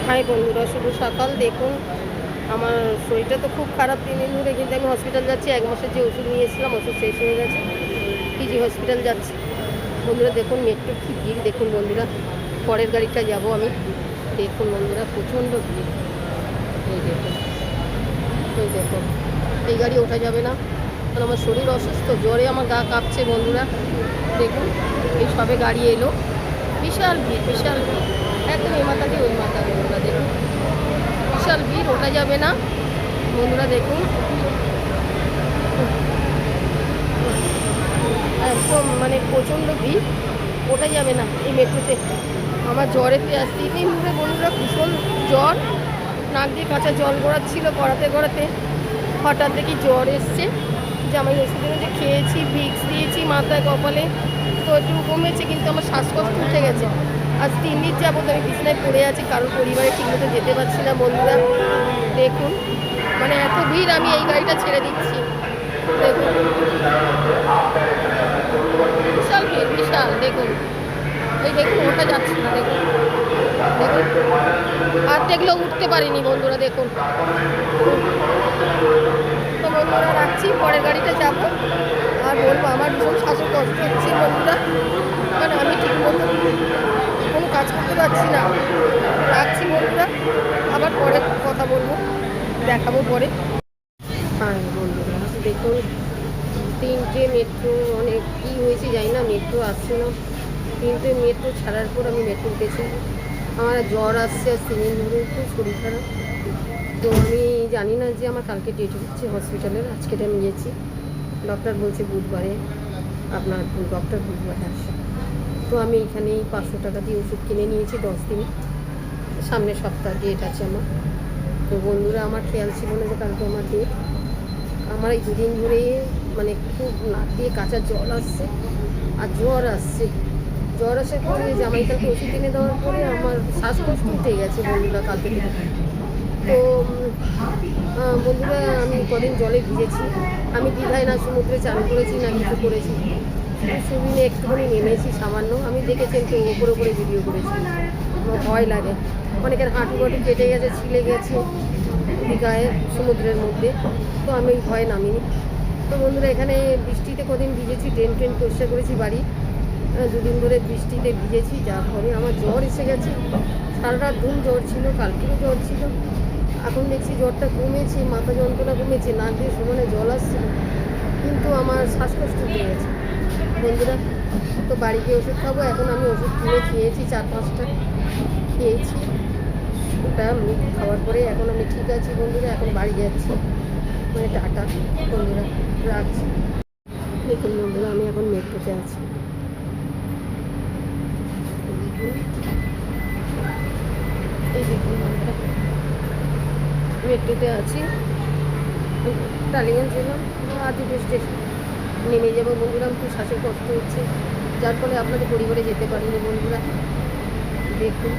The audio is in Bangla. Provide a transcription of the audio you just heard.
হাই বন্ধুরা, শুভ সকাল। দেখুন আমার শরীরটা তো খুব খারাপ 3 দিন ধরে, কিন্তু আমি হসপিটাল যাচ্ছি। 1 মাসের যে ওষুধ নিয়েছিলাম ওষুধ শেষ হয়ে গেছে, পিজি হসপিটাল যাচ্ছি বন্ধুরা। দেখুন মেট্রো কি ভিড় দেখুন বন্ধুরা। পরের গাড়িটা যাব আমি। দেখুন বন্ধুরা প্রচণ্ড ভিড়। এই দেখুন, এই দেখুন, এই গাড়ি ওঠা যাবে না কারণ আমার শরীর অসুস্থ, জ্বরে আমার গা কাঁপছে বন্ধুরা। দেখুন এই সবে গাড়ি এলো, বিশাল ভিড়, বিশাল ভিড়, একদম এই মাথা দিয়ে ওই মাথা বন্ধুরা। দেখুন বিশাল ভিড়, ওঠা যাবে না বন্ধুরা। দেখুন একদম মানে প্রচণ্ড ভিড়, ওঠা যাবে না এই মেট্রোতে। আমার জ্বরেতে আজ 3 দিন ধরে বন্ধুরা ভীষণ জ্বর, নাক দিয়ে কাঁচা জল গড়াচ্ছিল, গড়াতে গড়াতে হঠাৎ দেখি জ্বর এসছে। জামাই ওষুধগুলো যে খেয়েছি, ভিক্স দিয়েছি মাথায় কপালে, তো একটু কমেছে, কিন্তু আমার শ্বাসকষ্ট উঠে গেছে। আজ 3 দিন যাবত আমি বিছানায় পড়ে আছি, কারণ পরিবারে ঠিকমতো যেতে পারছি না বন্ধুরা। দেখুন মানে এত ভিড়, আমি এই গাড়িটা ছেড়ে দিচ্ছি। দেখুন বিশাল ভিড়, বিশাল। দেখুন এই দেখুন ওটা যাচ্ছে না। দেখুন দেখুন আর দেখলেও উঠতে পারিনি বন্ধুরা। দেখুন তো বন্ধুরা রাখছি, পরের গাড়িটা যাব। আর বলবো আমার ভীষণ শ্বাসের কষ্ট হচ্ছে বন্ধুরা, কারণ আমি ঠিক মতো কোনো কাজ করতে পারছি না। রাখছি বন্ধুরা, আবার পরে কথা বলবো, দেখাবো পরে। হ্যাঁ বন্ধুরা দেখুন 3টে মেট্রো, অনেক কী হয়েছে জানি না, মেট্রো আসছে না। 3টে মেট্রো ছাড়ার পর আমি মেট্রো উঠেছি। আমার জ্বর আসছে আজ 3 দিন ধরে, খুব শরীর খারাপ। তো আমি জানি না যে আমার কালকে ডেট হচ্ছে হসপিটালের, আজকে আমি গেছি। ডক্টর বলছে বুধবারে আপনার ডক্টর বুধবারে আসে। তো আমি এখানেই 500 টাকা দিয়ে ওষুধ কিনে নিয়েছি 10 দিন, সামনের সপ্তাহ ডেট আছে আমার। তো বন্ধুরা আমার খেয়াল ছিল না যে কালকে আমার ডেট। আমার এই 2 দিন ধরে মানে খুব নাক দিয়ে কাঁচা জল আসছে আর জ্বর আসছে। জ্বর আসার পরে জামাই কালকে ওষুধ কিনে দেওয়ার পরে আমার শ্বাসকষ্ট উঠে গেছে বন্ধুরা কালকে থেকে। তো বন্ধুরা আমি কদিন জলে ভিজেছি, আমি দীঘায় না সমুদ্রে চান করেছি না কিছু করেছি, সুবিনে একটুখানি নেমেছি সামান্য। আমি দেখেছেন তো ওপরে ওপরে ভিডিও করেছি। আমার ভয় লাগে, অনেকের হাঁটু বাটু কেটে গেছে, ছিলে গেছে দীঘায় সমুদ্রের মধ্যে, তো আমি ভয় নামিনি। তো বন্ধুরা এখানে বৃষ্টিতে কদিন ভিজেছি, ট্রেন পরিষ্কার করেছি বাড়ি। 2 দিন ধরে বৃষ্টিতে ভিজেছি, যার ফলে আমার জ্বর এসে গেছে। সারা রাত ধুম জ্বর ছিল, কালকেও জ্বর ছিল। এখন দেখছি জ্বরটা কমেছে, মাথা যন্ত্রণা কমেছে, নাক দিয়ে সমানে জল আসছে, কিন্তু আমার শ্বাসকষ্ট উঠে গেছে বন্ধুরা। তো বাড়ি গিয়ে ওষুধ খাবো। এখন আমি ওষুধ কিনে খেয়েছি, 4-5টা খেয়েছি। ওটা খাওয়ার পরে এখন আমি ঠিক আছি বন্ধুরা। এখন বাড়ি যাচ্ছি, মানে টাটা বন্ধুরা, রাখছি। দেখুন বন্ধুরা আমি এখন মেট্রোতে আছি। এই দেখুন বন্ধুরা মেট্রোতে আছি, টালিগঞ্জ ছিলাম, আদিপুর স্টেশন নেমে যাবো বন্ধুরা। খুব শ্বাসের কষ্ট হচ্ছে, যার ফলে আপনাদের পরিবারে যেতে পারিনি বন্ধুরা। দেখুন